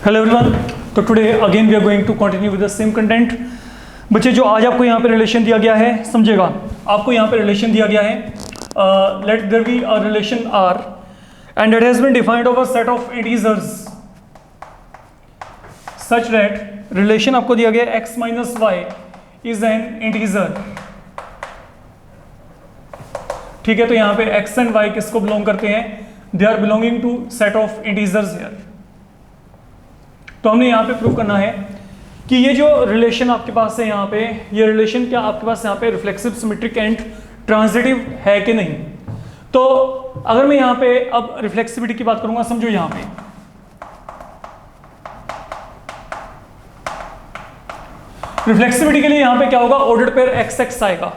Hello everyone, तो today again we are going to continue with the same content. बच्चे, जो आज आपको यहाँ पे रिलेशन दिया गया है, समझेगा, आपको यहाँ पे रिलेशन दिया गया है, let there be a relation R and it has been defined over set of integers such that relation आपको दिया गया x minus y is an integer. ठीक है, तो यहाँ पे x एंड y किसको बिलोंग करते हैं? They are belonging to set of integers here. तो हमने यहाँ पे प्रूव करना है कि ये जो रिलेशन आपके पास है यहाँ पे, ये रिलेशन क्या आपके पास यहाँ पे रिफ्लेक्सिव, सिमेट्रिक एंड ट्रांजिटिव है कि नहीं। तो अगर मैं यहाँ पे अब रिफ्लेक्सिविटी की बात करूंगा, समझो यहाँ पे रिफ्लेक्सिविटी के लिए यहाँ पे क्या होगा, ऑर्डर्ड पेयर एक्स एक्स आएगा।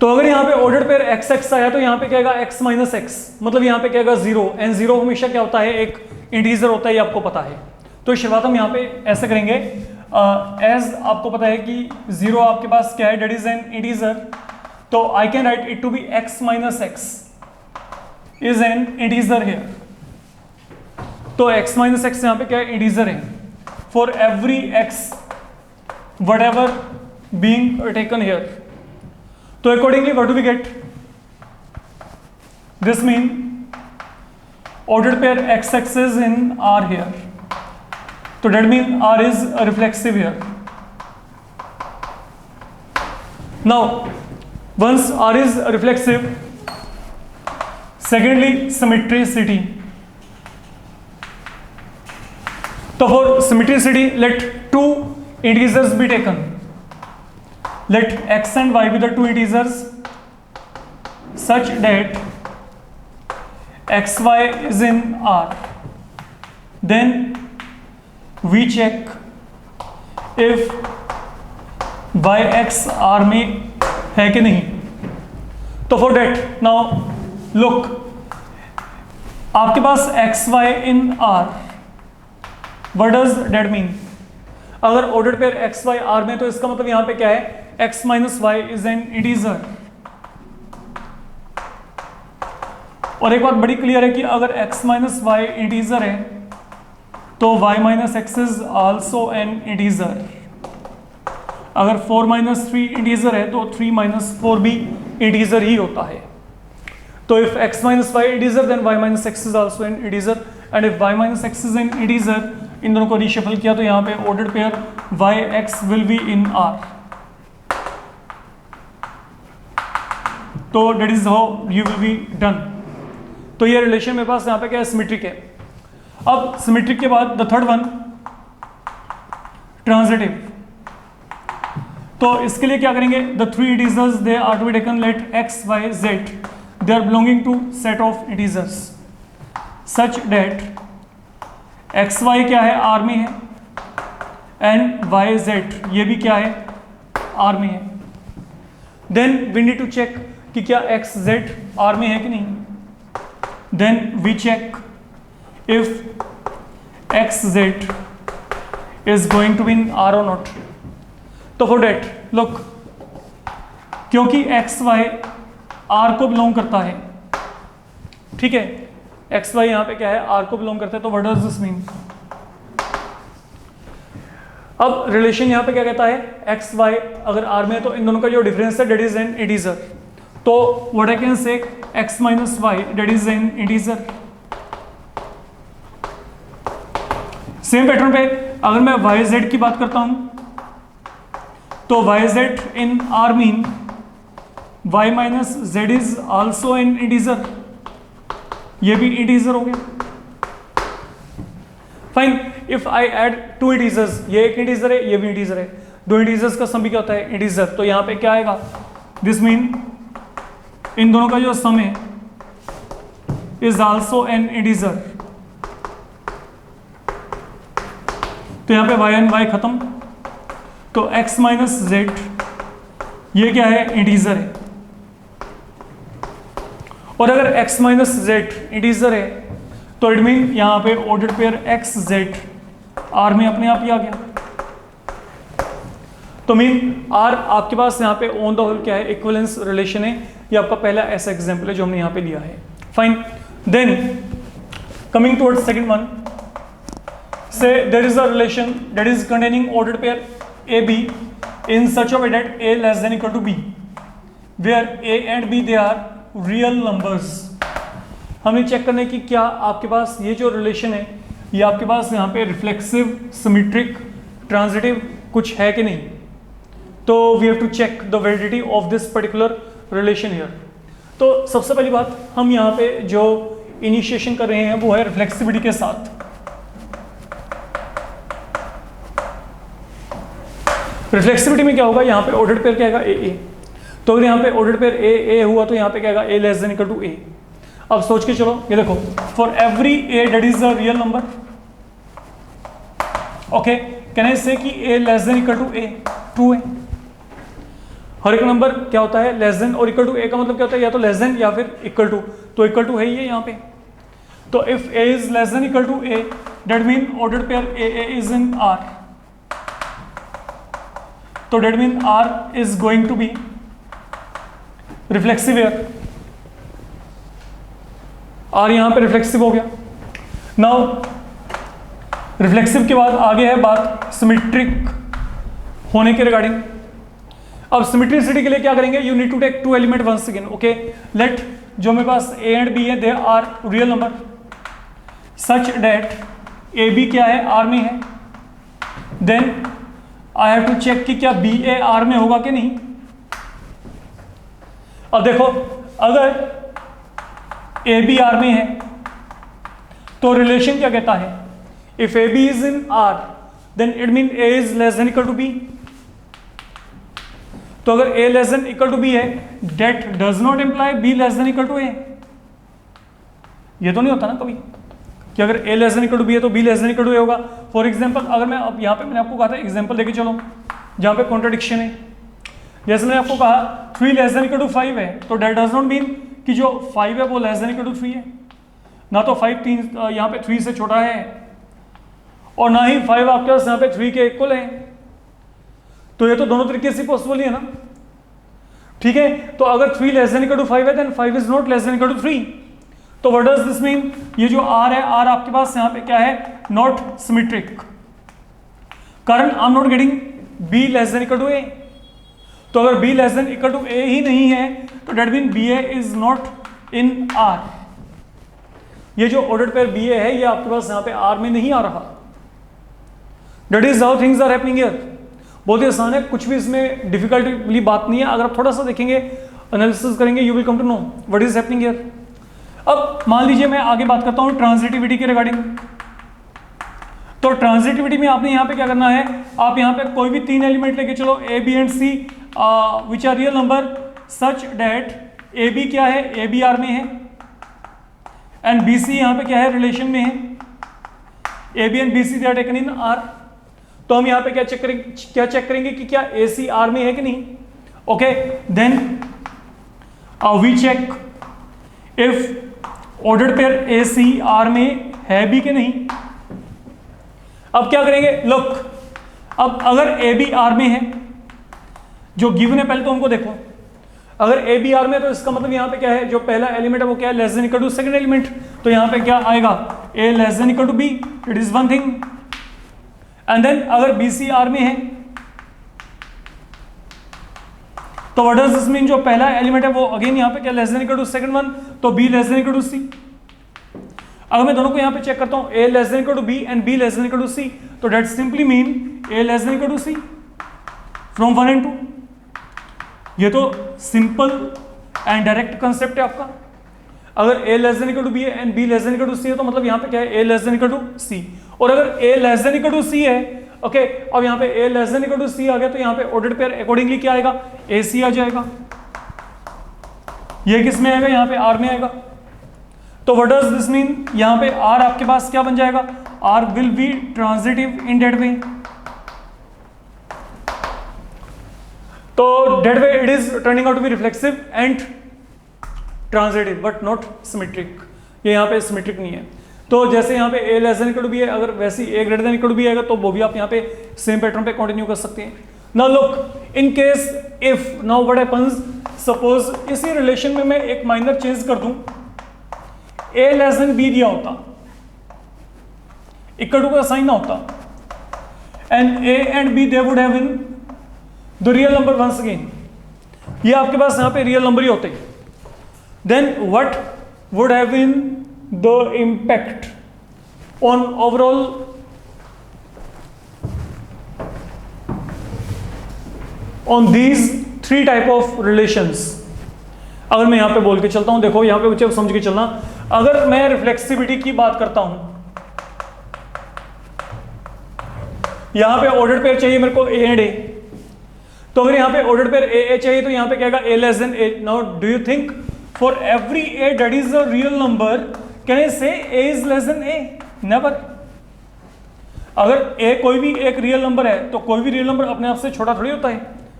तो अगर यहाँ पे ऑर्डर्ड पेयर एक्स एक्स आया तो यहाँ पे क्या आएगा, एक्स माइनस एक्स, मतलब यहाँ पे क्या आएगा, जीरो। एंड जीरो हमेशा क्या होता है, एक इंटीजर होता है, ये आपको पता है। तो शुरुआत हम यहाँ पे ऐसे करेंगे, एज आपको पता है कि जीरो आपके पास क्या है, डेट इज एन इंटीजर। तो I can write it to be x minus x is an integer here. तो एक्स माइनस एक्स यहाँ पे क्या है, इंटीजर है for every x whatever being taken here. तो accordingly what do we get, this mean ordered pair x x is in R here. So that means R is reflexive here. Now, once R is reflexive, secondly symmetricity. So for symmetricity, let two integers be taken. Let x and y be the two integers such that xy is in R. Then we check if yx R में है कि नहीं। तो for that, now look, आपके पास xy in R, what does that mean? अगर ordered pair xy R में, तो इसका मतलब यहाँ पे क्या है, x minus y is an integer। और एक बात बड़ी क्लियर है कि अगर x माइनस वाई इंटीजर है तो y minus x is also an integer. अगर 4 माइनस 3 इंटीजर है तो 3 माइनस 4 भी इंटीजर ही होता है। तो if x minus y integer then y minus x is also an integer and if y minus x is an integer, इन दोनों को रीशफल किया तो यहाँ पे ordered pair y x will be in R। तो that is how you will be done. तो ये रिलेशन मेरे पास यहाँ पे क्या है, सिमेट्रिक है। अब सिमेट्रिक के बाद द थर्ड वन, ट्रांजिटिव। तो इसके लिए क्या करेंगे, the three integers they are to be taken, let x y z they are belonging to set of integers such that x y क्या है, आर में है एंड वाई जेड ये भी क्या है, आर में है। Then we need to check कि क्या एक्स जेड आर में है कि नहीं। Then we check if xz is going to be in R or not. तो for that, look, क्योंकि xy R को बिलोंग करता है, ठीक है, xy यहाँ पे क्या है, R को बिलोंग करता है। तो what does this mean? अब रिलेशन यहाँ पे क्या कहता है, xy अगर R में है तो इन दोनों का जो डिफरेंस है डेट इज एन इंटीजर। तो what I can say, x minus y that is an integer. Same pattern पे अगर मैं yz की बात करता हूं तो yz in R mean y minus z is also an integer, ये भी इंटीजर हो गया। Fine, if I add two integers, ये एक इंटीजर है, ये भी इंटीजर है, दो इंटीजर्स का सम भी क्या होता है, इंटीजर। तो यहां पे क्या आएगा, दिस मीन इन दोनों का जो सम है इज ऑल्सो एन इंटीजर। तो यहां पे y एंड y खत्म, तो x माइनस जेड ये क्या है, इंटीजर है। और अगर x माइनस जेड इंटीजर है तो इट मीन यहां पे ordered pair x Z R में अपने आप ही आ गया। तो मीन R आपके पास यहाँ पे ऑन द होल क्या है, इक्विवेलेंस रिलेशन है। ये आपका पहला ऐसा एग्जांपल है जो हमने यहाँ पे लिया है। Fine, then coming towards second one, say there is a relation that is containing ordered pair AB in such a way that A less than equal to B, where A and B they are real numbers. हमें check करना है कि क्या आपके पास ये जो relation है ये आपके पास यहाँ पे रिफ्लेक्सिव, सिमेट्रिक, ट्रांजिटिव कुछ है कि नहीं. तो we have to check the validity of this particular relation here. तो सबसे पहली बात हम यहाँ पे जो इनिशिएशन कर रहे हैं वो है रिफ्लेक्सिविटी के साथ. रिफ्लेक्सिविटी में क्या होगा, यहाँ पे ऑर्डर्ड पेयर क्या आएगा, ए ए. तो अगर यहाँ पे ऑर्डर्ड पेयर ए ए हुआ तो यहाँ पे क्या आएगा, ए less than equal to a. अब सोच के चलो, ये देखो, for every A that is a real number, okay, can I say कि ए less than equal to a, true है. हर एक नंबर क्या होता है, लेस देन और इक्वल टू ए का मतलब क्या होता है, या तो लेस देन या फिर इक्वल टू. तो इक्वल टू है ही है यहाँ पे. तो if a is less than equal to a that mean ordered pair A a is in R. तो that mean R is going to be reflexive here. R यहां पे रिफ्लेक्सिव हो गया. नाउ रिफ्लेक्सिव के बाद आगे है बात सिमेट्रिक होने के रिगार्डिंग. अब सिमेट्रिसिटी के लिए क्या करेंगे, you need to take two element once again. Okay, let जो मेरे पास ए एंड बी है they are real number such that a b क्या है, आर में है. Then I have to check कि क्या बी ए आर में होगा कि नहीं. अब देखो, अगर ए बी आर में है तो रिलेशन क्या कहता है, if A B is in R then it mean A is less than equal to B. तो अगर A less than equal to B है that does not imply B less than equal to A. ये तो नहीं होता ना कभी कि अगर A less than equal to B है तो B less than equal to A होगा. फॉर एग्जांपल, अगर मैं अब यहाँ पे मैंने आपको कहा था एग्जांपल देके चलो जहाँ पे कॉन्ट्रडिक्शन है. जैसे मैंने आपको कहा 3 लेस देन इक्वल टू 5 है, तो दैट डज नॉट मीन कि जो 5 है वो लेस देन इक्वल टू 3 है. ना तो 5 यहाँ पे 3 से छोटा है और ना ही 5 आपके पास यहाँ पे 3 के इक्वल है. तो ये तो दोनों तरीके से पॉसिबल ही है ना. ठीक है, तो अगर 3 लेस देन इक्वल टू 5 है then 5 is not less than equal to 3. तो व्हाट डज दिस मीन, ये जो r है, r आपके पास यहाँ पे क्या है, नॉट सिमेट्रिक. कारण I am not getting b less than equal to a. तो अगर b less than equal to a ही नहीं है तो that mean ba is not in r. ये जो ऑर्डर्ड पेयर ba है ये आपके पास यहाँ पे r में नहीं आ रहा. That is how things are happening here. बहुत ही आसान है, कुछ भी इसमें डिफिकल्ट वाली बात नहीं है. अगर आप थोड़ा सा देखेंगे, एनालिसिस करेंगे, you will come to know what is happening here. अब मान लीजिए मैं आगे बात करता हूँ ट्रांजिटिविटी के रिगार्डिंग. तो ट्रांजिटिविटी में आपने यहाँ पे क्या करना है, आप यहाँ पे कोई भी 3 एलिमेंट लेके चलो, a b and c which are real number such that a b क्या है, ए बी आर में है एंड बी सी यहाँ पे क्या है, रिलेशन में है. A b and b c they are taken in R. तो हम यहाँ पे क्या चेक करेंगे कि क्या ए सी आर में है कि नहीं. Okay, then we check if ordered pair a c R में है भी कि नहीं. अब क्या करेंगे, लुक, अब अगर ए बी आर में है, जो गिवन है पहले तो उनको देखो. अगर ए बी आर में तो इसका मतलब यहाँ पे क्या है, जो पहला एलिमेंट है वो क्या है, less than equal to second element. तो यहाँ पे क्या आएगा, ए less than equal to B, it is one thing. And then अगर बी सी आर में है तो व्हाट डज दिस मीन, जो पहला एलिमेंट है वो अगेन यहाँ पे क्या, less than equal to second one, तो B less than equal to C. अगर मैं दोनों को यहाँ पे चेक करता हूँ, A less than equal to B and B less than equal to C, तो that simply mean A less than equal to C from 1 and 2. ये तो सिंपल एंड डायरेक्ट कंसेप्ट है आपका. अगर A less than equal to B है and B less than equal to C है तो मतलब यहाँ पे क्या है, A less than equal to C. और अगर A less than equal to C है, ओके, अब यहाँ पे A less than equal to C आ गया तो यहाँ पे ऑर्डर्ड पेयर अकॉर्डिंगली क्या आएगा, ए सी आ जाएगा. ये किस में आएगा, यहाँ पे आर में आएगा. तो व्हाट डज दिस मीन, यहाँ पे आर आपके पास क्या बन जाएगा, R will be transitive in that way. तो that way it is turning out to be reflexive and transitive but not symmetric. ये यहाँ पे सिमेट्रिक नहीं है. तो जैसे यहाँ पे A less than equal to B है, अगर वैसे A greater than equal to B आएगा तो वो भी आप यहाँ पे सेम पैटर्न पे कंटिन्यू कर सकते हैं. Now look, in case if, now what happens, suppose इसी रिलेशन में मैं एक माइनर चेंज कर दूं, ए लेस देन बी दिया होता, इक्वल टू का साइन ना होता, and a and B they would have been the real number once again, ये आपके पास यहां पे रियल नंबर ही होते, then what would have been the impact on overall on these three type of relations. अगर मैं यहां पे बोल के चलता हूं, देखो यहां पे बच्चे समझ के चलना, अगर मैं रिफ्लेक्सिविटी की बात करता हूं, यहां पे ऑर्डर्ड पेयर चाहिए मेरे को ए एंड ए, तो अगर यहां पे ऑर्डर्ड पेयर ए ए चाहिए तो यहां पे क्या आएगा, ए less than A. Now do you think for every A that is a real number can I say A is less than A? Never. अगर ए कोई भी एक रियल नंबर है तो कोई भी रियल नंबर अपने आप से छोटा थोड़ी होता है,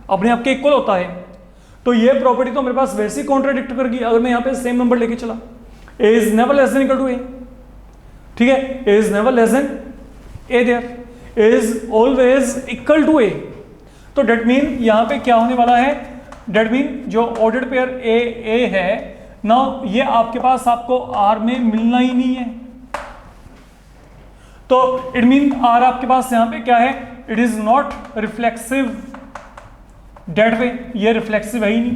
अपने आप के इक्वल होता है। तो ये प्रॉपर्टी तो मेरे पास वैसे ही कॉन्ट्राडिक्ट करेगी अगर मैं यहां पे सेम नंबर लेके चला, A is never less than equal to A, ठीक है, A is never less than A, there A is always equal to A. तो डेट मीन यहां पे क्या होने वाला है, डेट मीन जो ऑर्डर्ड पेयर ए ए है ना, ये आपके पास आपको आर में मिलना ही नहीं है। तो इट मीन आर आपके पास यहां पे क्या है, it is not reflexive that way, ये रिफ्लेक्सिव है ही नहीं।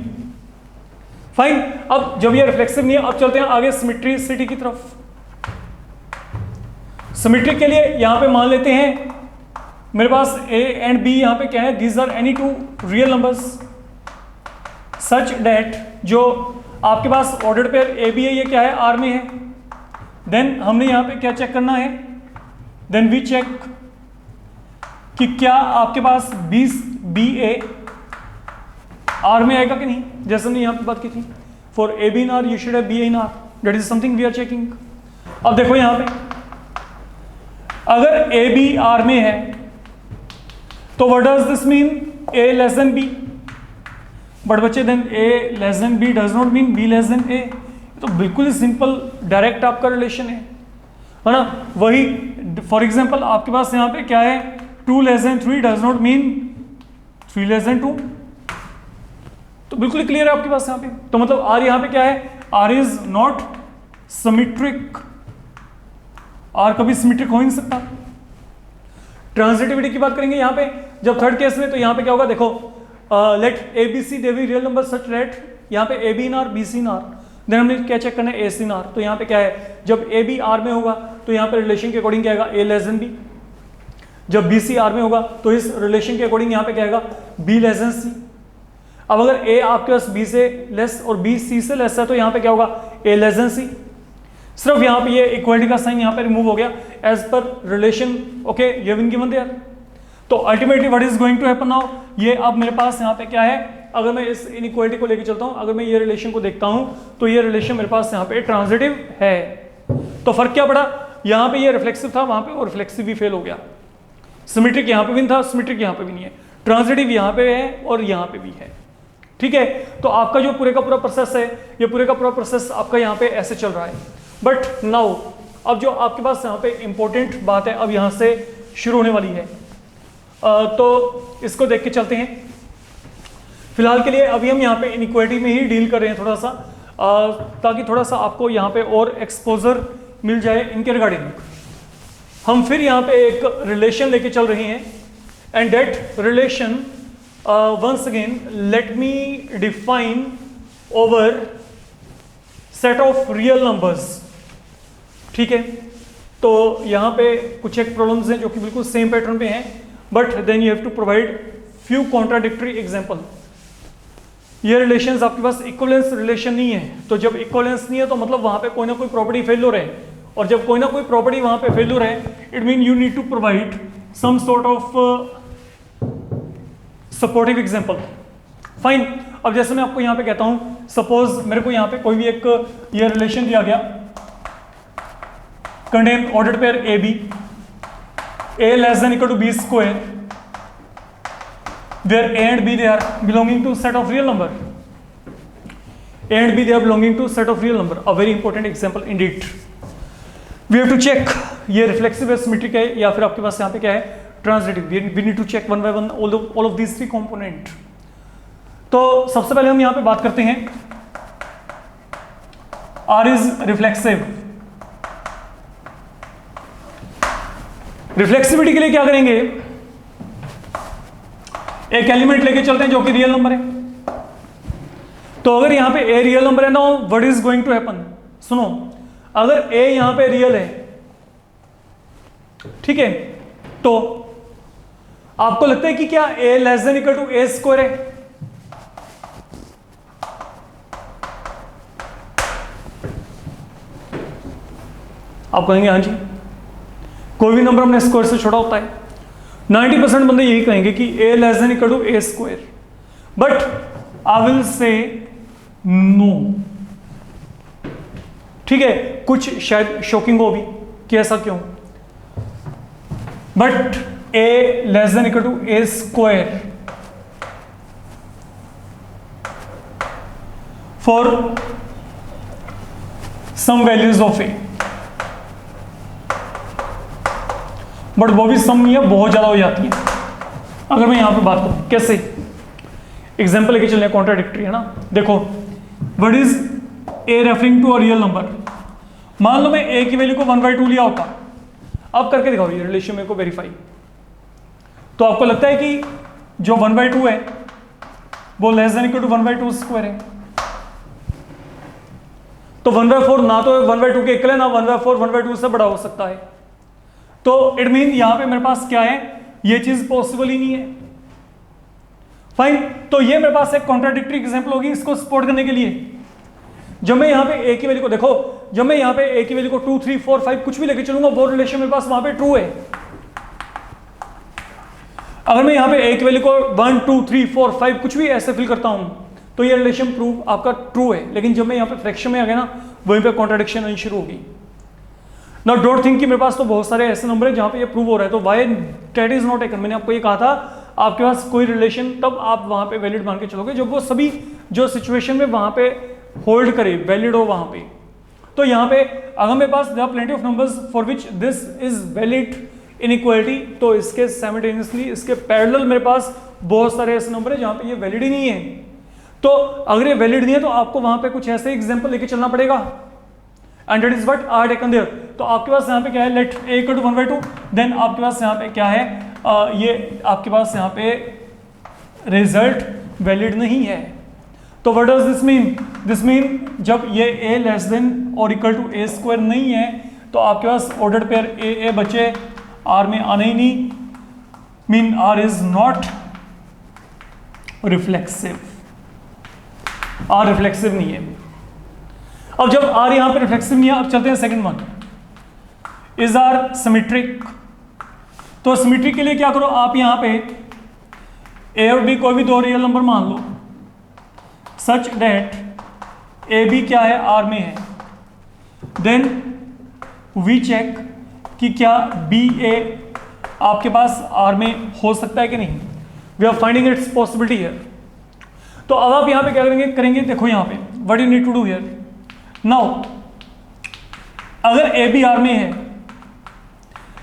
फाइन, अब जब ये रिफ्लेक्सिव नहीं है, अब चलते हैं आगे सिमेट्रिसिटी की तरफ। सिमेट्रिक के लिए यहां पे मान लेते हैं मेरे पास ए एंड बी यहां पे क्या है, these are any two real numbers such that, जो आपके पास ऑर्डर्ड पेयर ए बी है ये क्या है, आर में है। देन हमने यहां पे क्या चेक करना है, देन वी चेक कि क्या आपके पास बी ए आर में आएगा कि नहीं, जैसे हमने यहां पे बात की थी, for a b in R you should have b in R, that is something we are checking. अब देखो यहां पे अगर ए बी आर में है तो what does this mean, A less than B, but बच्चे then A less than B does not mean B less than A. तो बिल्कुल ही सिंपल डायरेक्ट आपका रिलेशन है ना। वही फॉर एग्जांपल आपके पास यहां पे क्या है, 2 less than 3 does not mean 3 less then 2, तो बिल्कुल ही क्लियर है आपके पास यहां पे। तो मतलब आर यहां पे क्या है, R is not symmetric, R कभी सिमेट्रिक हो ही नहीं सकता। ट्रांजिटिविटी की बात करेंगे यहां पे जब थर्ड केस में, तो यहां पे क्या होगा, देखो let a b c they be real number such that, यहां पे a b in R b c in R, then हमने क्या चेक करना है, ए सी इन आर। तो यहां पे क्या है, जब ए बी आर में होगा तो यहां पे रिलेशन के अकॉर्डिंग क्या आएगा, ए लेस देन बी। जब बी सी आर में होगा तो इस रिलेशन के अकॉर्डिंग यहां पे क्या आएगा, बी लेस देन सी। अब अगर ए आपके पास बी से लेस और बी सी से लेस है तो यहां पे क्या होगा, ए लेस देन सी। सिर्फ यहां पे ये इक्वालिटी का साइन यहां पे रिमूव हो गया एज पर रिलेशन, ओके, ये हैव बीन गिवन देयर। तो ultimately what is going to happen now, ये अब मेरे पास यहां पे क्या है, अगर मैं इस इनइक्वालिटी को लेके चलता हूं, अगर मैं ये रिलेशन को देखता हूं तो ये रिलेशन मेरे पास यहां पे ट्रांजिटिव है। तो फर्क क्या पड़ा, यहां पे ये रिफ्लेक्सिव था, वहां पे और रिफ्लेक्सिव भी फेल हो गया। सिमेट्रिक यहां पे भी था, सिमेट्रिक यहां पे भी नहीं है, ट्रांजिटिव यहां पे है और यहां पे भी है, ठीक है। तो आपका जो पूरे का पूरा प्रोसेस है, ये पूरे का पूरा प्रोसेस आपका यहां पे ऐसे चल रहा है। बट नाउ अब जो आपके पास यहाँ पे इंपॉर्टेंट बात है अब यहाँ से शुरू होने वाली है, तो इसको देख के चलते हैं। फिलहाल के लिए अभी हम यहाँ पे इनइक्वालिटी में ही डील कर रहे हैं थोड़ा सा, ताकि थोड़ा सा आपको यहाँ पे और एक्सपोजर मिल जाए इनके रिगार्डिंग। हम फिर यहाँ पे एक रिलेशन लेके चल रहे हैं, and that relation once again let me define over set of real numbers, ठीक है। तो यहाँ पे कुछ एक प्रॉब्लम्स हैं जो कि बिल्कुल सेम पैटर्न पे हैं, but then you have to provide few contradictory example. ये रिलेशंस आपके पास इक्विवेलेंस रिलेशन नहीं है, तो जब इक्विवेलेंस नहीं है तो मतलब वहाँ पे कोई ना कोई प्रॉपर्टी फेल्योर है, और जब कोई ना कोई प्रॉपर्टी वहाँ पे फेल्योर है, it mean you need to provide some sort of supportive example. Fine, अब जैसे मैं आपको यहाँ पे कहता हूँ, सपोज मेरे को यहाँ पे कोई भी एक ये रिलेशन दिया गया, contain ordered pair A b, a less than equal to B square, where a and b they are belonging to set of real number, a and b they are belonging to set of real number, a very important example indeed. We have to check ये reflexive है, symmetric है, या फिर आपके पास यहाँ पे क्या है, transitive. we need to check one by one all of these three component. तो सबसे पहले हम यहाँ पे बात करते हैं, R is reflexive रिफ्लेक्सिविटी के लिए क्या करेंगे, एक एलिमेंट लेके चलते हैं जो कि रियल नंबर है। तो अगर यहां पे ए रियल नंबर है ना, what is going to happen, सुनो, अगर ए यहां पे रियल है, ठीक है, तो आपको लगता है कि क्या A less than equal to A square है? आप कहेंगे हाँ जी, कोई भी नंबर अपने स्क्वायर से छोटा होता है। 90% बंदे यही कहेंगे कि ए less than equal to A square, but I will say no. ठीक है, कुछ शायद शॉकिंग हो भी कि ऐसा क्यों, but a less than equal to A square for some values of a, but वो भी सम नहीं है, बहुत ज्यादा हो जाती है। अगर मैं यहां पे बात करूं कैसे, एग्जांपल लेके चलने, कॉन्ट्राडिक्टरी है ना। देखो, what is a referring to a real number, मान लो मैं ए की वैल्यू को 1/2 लिया होता, अब करके दिखाओ ये रिलेशन मेरे को वेरीफाई। तो आपको लगता है कि जो 1/2 है वो less than equal to 1/2 square है, तो 1/4 ना तो 1/2 के इक्वल है, ना 1/4 1/2 से बड़ा हो सकता है। तो इट मीन यहां पे मेरे पास क्या है, ये चीज पॉसिबल ही नहीं है। फाइन, तो ये मेरे पास एक कॉन्ट्राडिक्टरी एग्जांपल होगी इसको सपोर्ट करने के लिए। जब मैं यहां पे ए की वैल्यू को देखो, जब मैं यहां पे ए की वैल्यू को 2 3 4 5 कुछ भी लेके चलूंगा, वो रिलेशन मेरे पास वहां पे ट्रू है। अगर मैं यहां पे ए की वैल्यू को 1 2 3 4 5 कुछ भी ऐसे फिल करता हूं, तो ये रिलेशन प्रूव आपका ट्रू है। लेकिन जब मैं यहां पे फ्रैक्शन में आ गया ना, वहीं पे कॉन्ट्राडिक्शन आनी शुरू होगी। नाउ डोंट थिंक कि मेरे पास तो बहुत सारे ऐसे नंबर है जहां पे ये प्रूव हो रहा है, तो why that is not taken. मैंने आपको ये कहा था, आपके पास कोई रिलेशन तब आप वहां पे वैलिड मान के चलोगे जब वो सभी जो सिचुएशन में वहां पे होल्ड करे, वैलिड हो वहां पे। तो यहाँ पे अगर मेरे पास there are plenty of numbers for which this is valid inequality, तो इसके साइमल्टेनियसली, इसके पैरेलल मेरे पास बहुत सारे ऐसे नंबर है जहां पे ये वैलिड ही नहीं है। तो अगर ये वैलिड नहीं है, तो आपको वहां पे कुछ ऐसे एग्जांपल लेके चलना पड़ेगा, and that is what I taken there. तो आपके पास यहाँ पे क्या है, let a equal to 1/2, then आपके पास यहाँ पे क्या है, ये आपके पास यहाँ पे रिजल्ट वैलिड नहीं है। तो what does this mean, this mean जब ये ए लेस देन और इक्वल टू ए स्क्वायर नहीं है, तो आपके पास ऑर्डर्ड पेयर ए बचे, आर में आने ही नहीं, mean R is not reflexive, R reflexive नहीं है। अब जब आर यहां पे रिफ्लेक्सिव नहीं है, अब चलते हैं second one, is R symmetric. तो सिमेट्रिक के लिए क्या करो, आप यहां पे ए और बी कोई भी दो रियल नंबर मान लो, सच दैट ए बी क्या है, आर में है, देन वी चेक कि क्या बी ए आपके पास आर में हो सकता है कि नहीं। We are finding its possibility here. तो अब आप यहां पे क्या करेंगे, देखो यहां पे what you need to do here now, अगर ए बी आर में है,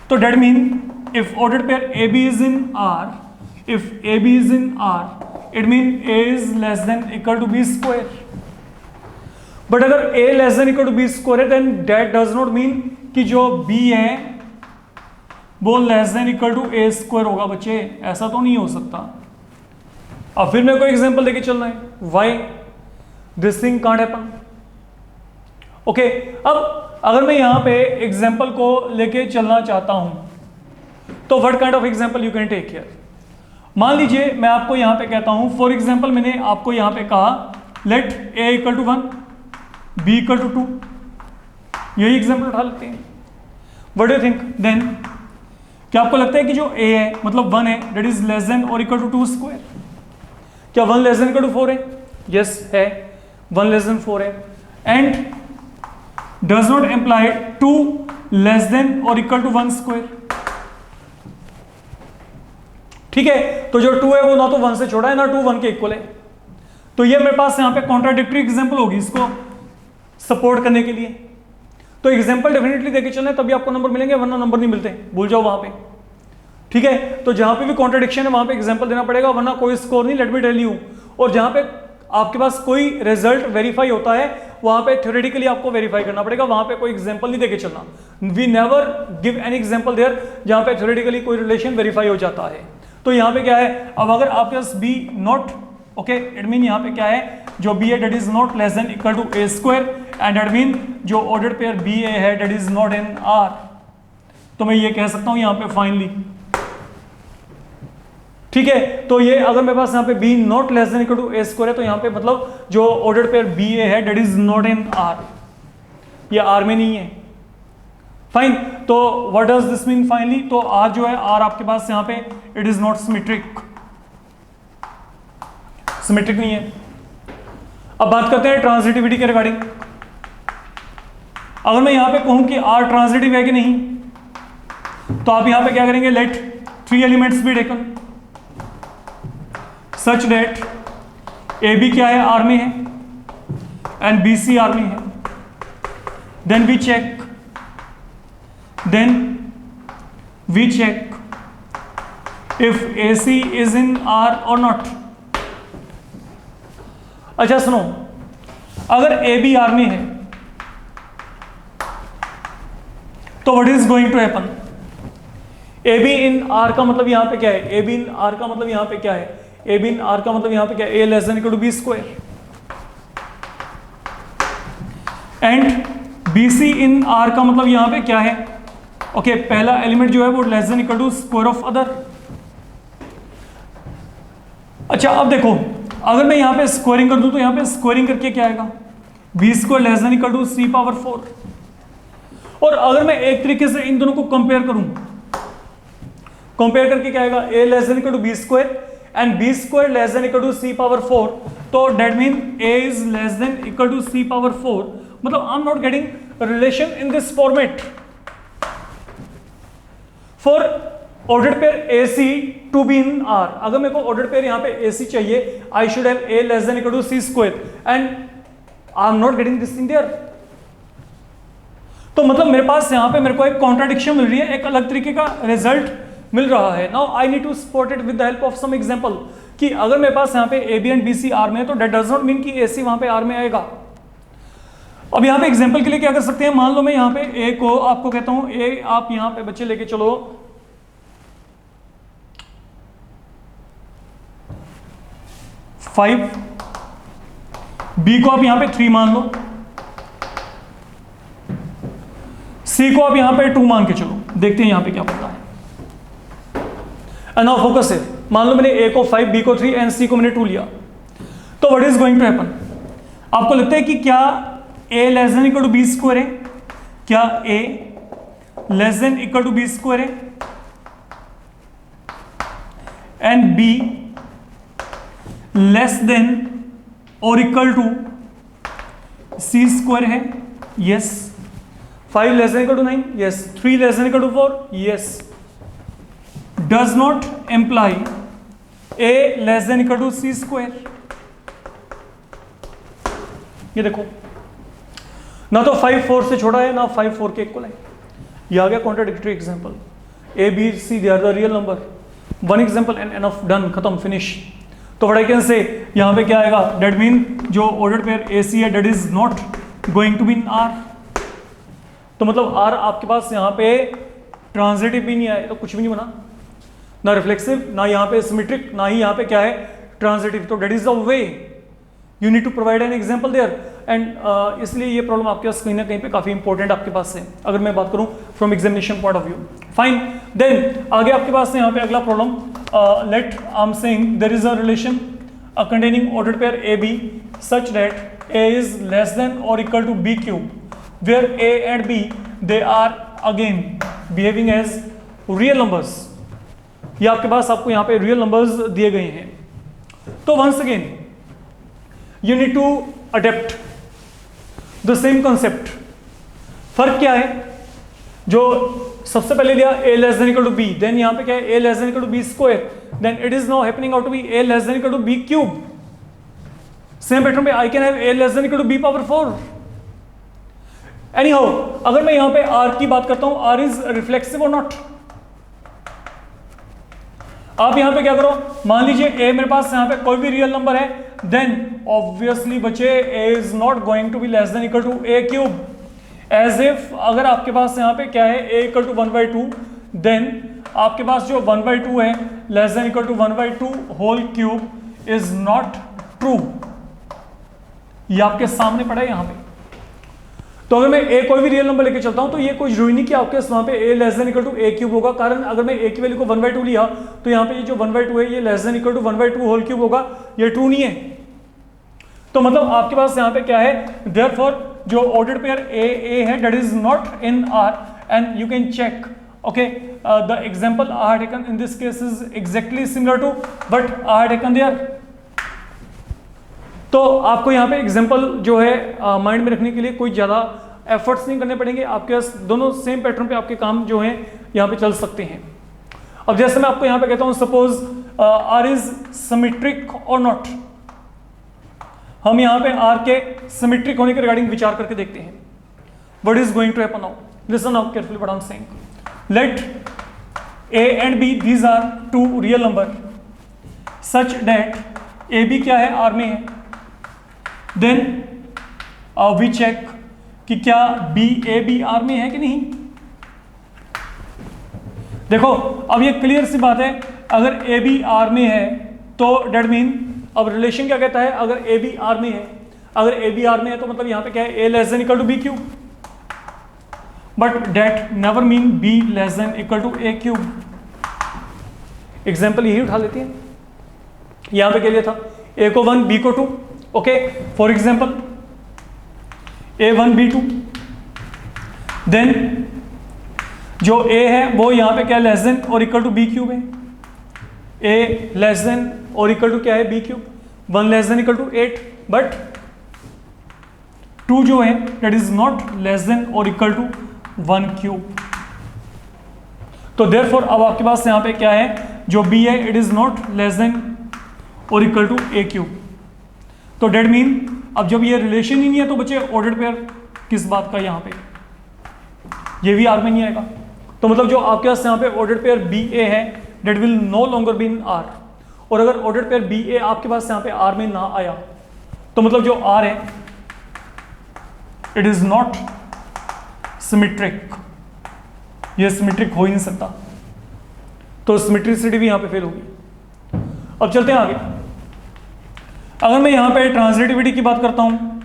तो that mean if ordered pair A B is in R, if A B is in R, it mean A is less than equal to B square. But अगर A less than equal to B square है, then that does not mean कि जो B है वो less than equal to A square होगा बच्चे, ऐसा तो नहीं हो सकता। अब फिर मेरे को एग्जांपल लेके चलना है, why this thing can't happen. Okay, अब अगर मैं यहां पे एग्जांपल को लेके चलना चाहता हूं, तो what kind of example you can take here. मान लीजिए मैं आपको यहां पे कहता हूं, फॉर एग्जांपल मैंने आपको यहां पे कहा let a equal to 1, b equal to 2, यही एग्जांपल उठा लेते हैं। What do you think then, क्या आपको लगता है कि जो ए है मतलब 1 है, दैट इज लेस देन और इक्वल टू 2 स्क्वायर? क्या 1 लेस देन इक्वल टू 4 है? यस है, 1 लेस देन 4 है, and does not imply 2 less than or equal to 1 square। ठीक है, तो जो 2 है वो ना तो 1 से छोटा है, ना 2 1 के इक्वल है। तो ये मेरे पास यहां पे कॉन्ट्राडिक्टरी एग्जांपल होगी इसको सपोर्ट करने के लिए। तो एग्जांपल डेफिनेटली देके चलना, तभी आपको नंबर मिलेंगे, वरना नंबर नहीं मिलते, भूल जाओ वहां पे। ठीक है, तो जहां पे भी कॉन्ट्राडिक्शन है वहां पे एग्जांपल देना पड़ेगा, वरना कोई स्कोर नहीं, लेट मी टेल यू। और जहां पे आपके पास कोई रिजल्ट वेरीफाई होता है, वहां पे थ्योरेटिकली आपको वेरीफाई करना पड़ेगा, वहां पे कोई एग्जांपल नहीं देके चलना। We never give any example there जहां पे थ्योरेटिकली कोई रिलेशन वेरीफाई हो जाता है। तो यहाँ पे क्या है, अब अगर आपके पास B not, okay, it mean यहाँ पे क्या है, जो बी है that is not less than equal to A square, and it mean जो ऑर्डर पेयर बी ए है that is not in R. तो मैं ये कह सकता हूं यहाँ पे फाइनली, ठीक है। तो ये अगर मेरे पास यहाँ पे b not less than equal to A square है, तो यहाँ पे मतलब जो ऑर्डर पेयर बी ए है that is not in R, ये आर में नहीं है। फाइन, तो what does this mean finally, तो आर जो है, आर आपके पास यहाँ पे it is not symmetric, symmetric नहीं है। अब बात करते हैं ट्रांजिटिविटी के रिगार्डिंग। अगर मैं यहां पे कहूं कि आर ट्रांजिटिव है कि नहीं, तो आप यहां पे क्या करेंगे, let 3 elements be taken such that a b क्या है, आर में है, एंड बी सी आर में है। Then we check if AC is in R or not। अच्छा सुनो, अगर AB R में है तो what is going to happen, AB in R का मतलब यहां पे क्या है, AB in R का मतलब यहां पे क्या है, AB in R का मतलब यहां पे क्या है, A less than equal to B square, and BC in R का मतलब यहां पे क्या है, ओके, पहला एलिमेंट जो है वो less than equal to square of other. अच्छा अब देखो, अगर मैं यहां पे स्क्वायरिंग कर दूं तो यहां पे स्क्वायरिंग करके क्या आएगा, b square less than equal to C power 4। और अगर मैं एक तरीके से इन दोनों को कंपेयर करूं, कंपेयर करके क्या आएगा, ए less than equal to B square and B square less than equal to C power 4, तो that mean A is less than equal to C power 4। मतलब I am not getting relation in this format for ordered pair AC to be in R। अगर मेरे को ordered pair यहां पे AC चाहिए, I should have A less than equal to C square, and I am not getting this in there. तो मतलब मेरे पास यहां पे मेरे को एक कॉन्ट्राडिक्शन मिल रही है, एक अलग तरीके का रिजल्ट मिल रहा है। Now I need to support it with the help of some example, कि अगर मेरे पास यहां पे AB एंड BC R में है, तो दैट डज नॉट मीन कि AC वहां पे R में आएगा। अब यहाँ पे एग्जांपल के लिए क्या कर सकते हैं, मान लो मैं यहाँ पे ए को आपको कहता हूं, ए आप यहाँ पे बच्चे लेके चलो 5, बी को आप यहाँ पे 3 मान लो, सी को आप यहाँ पे 2 मान के चलो, देखते हैं यहाँ पे क्या पड़ता है। एंड नाउ फोकस है, मान लो मैंने ए को 5, बी को 3 एंड सी को मैंने 2 लिया, तो what is going to happen, आपको लगता है कि क्या A less than equal to B square है, क्या A less than equal to B square है, एंड बी लेस देन और इक्वल टू सी स्क्वायर है, yes. 5 less than equal to 9, yes. 3 less than equal to 4, yes. Does not imply A less than equal to C square. ये देखो, ना तो 5 4 से छोटा है, ना 5 4 के इक्वल है। ये आ गया contradictory example. A b c they are the real number, one example and enough, done, खत्म, फिनिश। तो व्हाट आई कैन से, यहां पे क्या आएगा, दैट मीन जो ऑर्डर्ड पेयर ए सी है that is not going to be in R. तो मतलब आर आपके पास यहाँ पे ट्रांजिटिव भी नहीं आए तो कुछ भी नहीं बना, ना रिफ्लेक्सिव, ना यहाँ पे सिमेट्रिक, ना ही यहाँ पे क्या है ट्रांजिटिव। तो that is the way you need to provide an example there, and इसलिए ये प्रॉब्लम आपके पास कहीं ना कहीं पे काफी इंपॉर्टेंट आपके पास है, अगर मैं बात करूं from examination point of view. Fine, then आगे आपके पास यहाँ पे अगला problem, let I am saying there is a relation containing ordered pair A B such that A is less than और equal to B cube, where A and B they are again behaving as real numbers. ये आपके पास आपको यहाँ पे real numbers दिए गए हैं। तो once again you need to adapt the same concept। फर्क क्या है, जो सबसे पहले लिया a less than equal to b, then यहाँ पे क्या है a less than equal to b square, then it is now happening out to be a less than equal to b cube। Same pattern पे I can have a less than equal to b power 4। anyhow अगर मैं यहाँ पे r की बात करता हूँ, r is reflexive or not। आप यहां पे क्या करो, मान लीजिए a मेरे पास यहां पे कोई भी रियल नंबर है, देन ऑब्वियसली बच्चे a is not going to be less than equal to a cube. As if अगर आपके पास यहाँ पे क्या है a इक्वल टू 1/2, देन आपके पास जो 1/2 है less than equal to 1/2 whole cube is not true. ये आपके सामने पड़ा है यहाँ पे। तो अगर मैं a कोई भी रियल नंबर लेके चलता हूं तो ये कोई जरूरी नहीं कि आपके वहां पे a less than equal to a cube होगा, कारण अगर मैं a की वैल्यू को 1/2 लिया तो यहाँ पे ये जो 1/2 है ये less than equal to 1/2 whole cube होगा, ये ट्रू नहीं है। तो मतलब आपके पास यहाँ पे क्या है, देयरफॉर जो ऑर्डर्ड पेयर a है that is not in R and you can check okay the example I have taken in this case is exactly similar to but I have taken there। तो आपको यहाँ पे example जो है mind में रखने के लिए कोई ज़्यादा एफर्ट्स नहीं करने पड़ेंगे, आपके पास दोनों सेम पैटर्न पे आपके काम जो हैं यहाँ पे चल सकते हैं। अब जैसे मैं आपको यहाँ पे कहता हूँ सपोज R इज सिमेट्रिक और नॉट, हम यहाँ पे R के सिमेट्रिक होने के रिगार्डिंग विचार करके देखते हैं। What is going to happen now, listen now carefully what I am saying. Let A and B these are two real number such that A B क्या है R में है, देन वी चेक कि क्या बी ए B R में है कि नहीं। देखो अब ये क्लियर सी बात है, अगर ए बी आर में है तो डेट मीन अब रिलेशन क्या कहता है, अगर ए बी आर में है, अगर ए बी आर में है तो मतलब यहां पे क्या है A less than equal to B cube, but that never mean B less than equal to A cube. Example यही उठा लेते हैं, यहां पे क्या लिया था ए को 1 बी को 2, okay for example A1 B2, then जो A है वो यहाँ पे क्या लेस देन और इक्वल टू बी क्यूब है, A लेस देन और इक्वल टू क्या है b cube, 1 less than equal to 8, but 2 जो है that is not less than और इक्वल टू 1 क्यूब। तो देयरफॉर अब आपके पास यहाँ पे क्या है, जो B है it is not less than और इक्वल टू ए क्यूब। तो डेट मीन अब जब ये रिलेशन ही नहीं है तो बच्चे ऑर्डर्ड पेयर किस बात का, यहाँ पे ये भी आर में नहीं आएगा। तो मतलब जो आपके पास यहाँ पे ऑर्डर्ड पेयर बी ए है that will no longer be in R, और अगर ऑर्डर्ड पेयर बी ए आपके पास यहाँ पे आर में ना आया तो मतलब जो आर है इट इज नॉट सिमेट्रिक, ये सिमेट्रिक हो ही नहीं सकता, तो सिमेट्रिसिटी भी यहाँ पे फेल होगी। अब चलते हैं आगे। अगर मैं यहाँ पे ट्रांजिटिविटी की बात करता हूँ,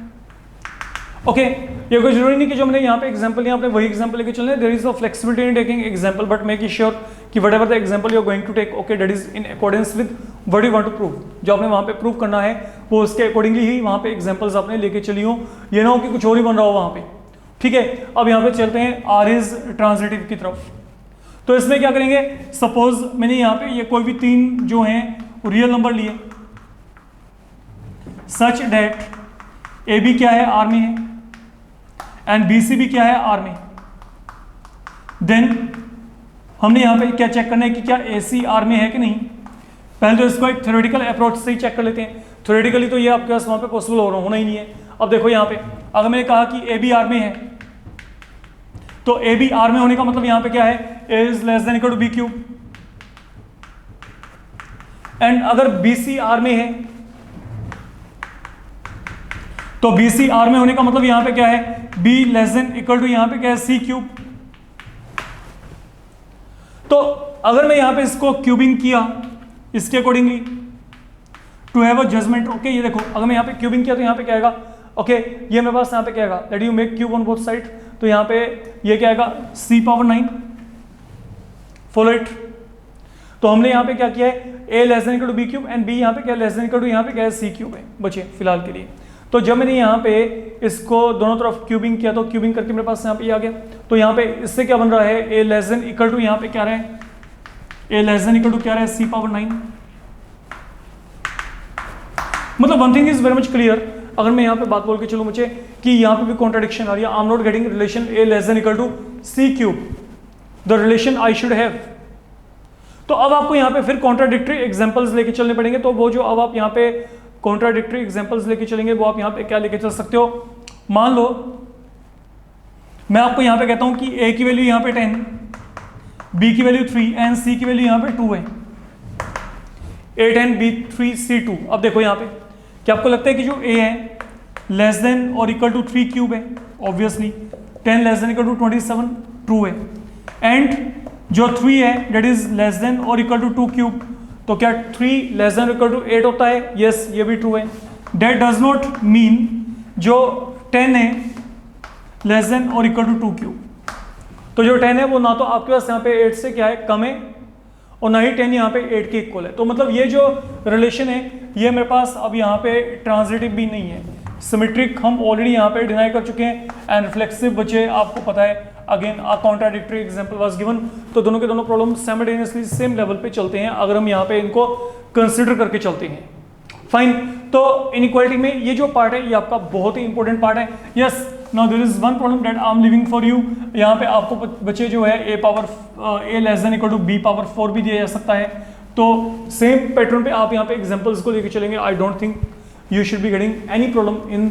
ओके ये कोई जरूरी नहीं कि जो मैंने यहाँ पे एग्जांपल लिया आपने वही एग्जांपल लेके चलना है, there is a flexibility in taking example but make sure कि whatever the example you are going to take okay that is in accordance with what you want to prove. जो आपने वहाँ पे प्रूव करना है वो उसके अकॉर्डिंगली ही वहाँ पे एग्जाम्पल्स आपने लेके चली हो, ये ना हो कि कुछ और ही बन रहा हो वहाँ पे, ठीक है। अब यहाँ पे चलते हैं आर इज ट्रांजिटिव की तरफ। तो इसमें क्या करेंगे, सपोज मैंने यहाँ पे ये कोई भी 3 जो हैं रियल नंबर लिए सच डेट ए बी क्या है आर में है एंड बी सी भी क्या है आर में, देन हमने यहाँ पे क्या चेक करना है कि क्या ए सी आर में है कि नहीं। पहले तो इसको एक थ्योरेटिकल अप्रोच से ही चेक कर लेते हैं, थ्योरेटिकली तो ये आपके पास वहाँ पे पॉसिबल होना ही नहीं है। अब देखो यहाँ पे अगर मैंने कहा कि ए बी आर में है तो ए बी आर में होने का मतलब यहाँ पे क्या है, A is less than equal to B cube, and अगर बी सी आर में है तो बी सी आर में होने का मतलब यहां पे क्या है, b less than equal to यहां पे क्या है सी क्यूब। तो अगर मैं यहां पे इसको क्यूबिंग किया इसके accordingly to have a judgement, okay ये देखो अगर मैं यहां पे क्यूबिंग किया तो यहां पे क्या आएगा, ओके ये मेरे पास यहां पे क्या आएगा that you make cube on both side, तो यहां पे ये क्या आएगा c⁻9 फॉलो इट। तो हमने यहां पे क्या किया है, a less than equal to B cube and b यहां पे क्या लेस देन इक्वल टू यहां पे क्या है सी क्यूब है बचे फिलहाल के लिए। तो जब मैंने यहाँ पे इसको दोनों तरफ क्यूबिंग किया तो क्यूबिंग करके मेरे पास यहाँ पे आ गया, तो यहाँ पे इससे क्या बन रहा है, A less than equal to यहाँ पे क्या रहा है, A less than equal to क्या रहा है c⁻9। मतलब one thing is very much clear, अगर मैं यहाँ पे बात बोल के चलूँ मुझे कि यहाँ पे भी कॉन्ट्रडिक्शन आ रही है, I am not getting relation a less than equal to c cube, the relation I should have. तो अब आपको यहाँ पे फिर कॉन्ट्राडिक्टरी एग्जाम्पल्स लेके चलने पड़ेंगे, तो वो जो अब आप यहाँ पे कॉन्ट्राडिक्टरी एग्जाम्पल्स लेके चलेंगे वो आप यहाँ पे क्या लेके चल सकते हो। मान लो मैं आपको यहाँ पे कहता हूँ कि a की वैल्यू यहाँ पे 10, b की वैल्यू 3 एंड c की वैल्यू यहाँ पे 2 है, a 10 b 3 c 2। अब देखो यहाँ पे क्या आपको लगता है कि जो a है लेस देन और इक्वल टू 3 क्यूब है, obviously 10 less than equal to 27 true है, एंड जो 3 है डेट इज लेस देन और इक्वल टू 2 क्यूब, तो क्या 3 लेस देन इक्वल टू 8 होता है? यस, ये भी ट्रू है। डेट डज नॉट मीन जो 10 है लेस देन और इक्वल टू 2 क्यूब, तो जो 10 है वो ना तो आपके पास यहाँ पे 8 से क्या है कम है और ना ही 10 यहाँ पे 8 के इक्वल है। तो मतलब ये जो रिलेशन है ये मेरे पास अब यहाँ पे ट्रांजिटिव भी नहीं है, सिमेट्रिक हम ऑलरेडी यहाँ पे डिनाई कर चुके हैं, एंड रिफ्लेक्सिव बचे आपको पता है। Again a contradictory example was given, तो दोनों के दोनों प्रॉब्लम साइमल्टेनियसली सेम लेवल पे चलते हैं अगर हम यहाँ पे इनको कंसिडर करके चलते हैं। फाइन, तो इनइक्वालिटी में ये जो पार्ट है ये आपका बहुत ही इंपॉर्टेंट पार्ट है। Yes, now there is one problem that I am living for you. यहाँ पे आपको बचे जो है a less than equal to b power 4 भी दिया जा सकता है। तो सेम पैटर्न पे आप यहाँ पे एग्जांपल्स को लेके चलेंगे। I don't think you should be getting any problem in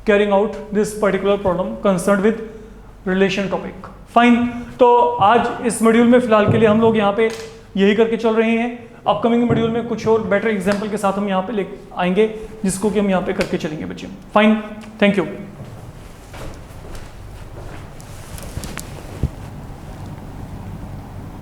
carrying out this particular problem concerned with relation topic. Fine, तो आज इस मॉड्यूल में फिलहाल के लिए हम लोग यहाँ पे यही करके चल रहे हैं। अपकमिंग मॉड्यूल में कुछ और बेटर एग्जाम्पल के साथ हम यहाँ पे ले आएंगे जिसको कि हम यहाँ पे करके चलेंगे बच्चे। Fine, thank you.